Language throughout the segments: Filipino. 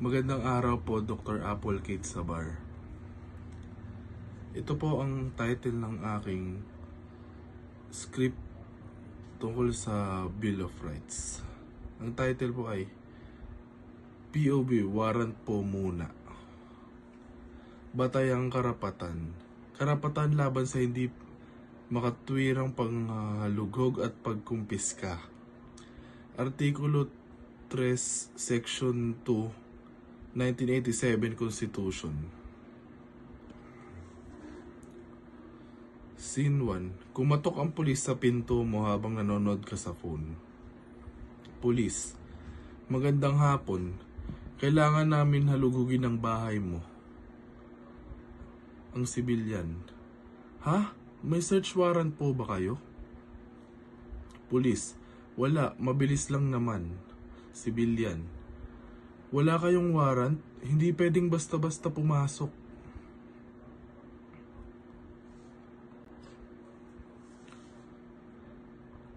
Magandang araw po, Dr. Apple Kate Sabar. Ito po ang title ng aking script tungkol sa Bill of Rights. Ang title po ay POV, Warrant po muna. Batayang karapatan. Karapatan laban sa hindi makatwirang panghalugog at pagkumpiska. Artikulo 3, Section 2, 1987 Constitution. Scene 1. Kumatok ang pulis sa pinto mo habang nanonood ka sa phone. Pulis: magandang hapon. Kailangan namin halugugin ang bahay mo. Ang sibilyan: ha? May search warrant po ba kayo? Pulis: wala, mabilis lang naman. Sibilyan: wala kayong warrant? Hindi pwedeng basta-basta pumasok.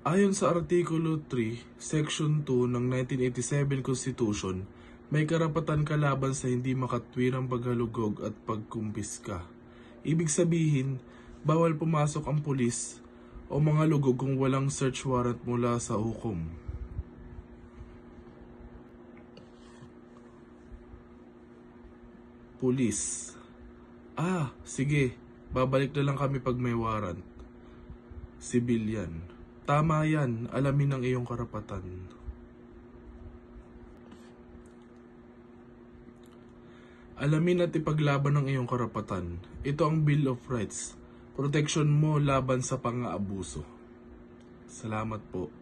Ayon sa Artikulo 3, Section 2 ng 1987 Constitution, may karapatan ka laban sa hindi makatwirang paghalugog at pagkumpiska. Ibig sabihin, bawal pumasok ang pulis o mga lugog kung walang search warrant mula sa hukom. Pulis: sige, babalik na lang kami pag may warrant. Sibilyan: tama yan, alamin ang iyong karapatan. Alamin at ipaglaban ang iyong karapatan. Ito ang Bill of Rights. Proteksyon mo laban sa pang-aabuso. Salamat po.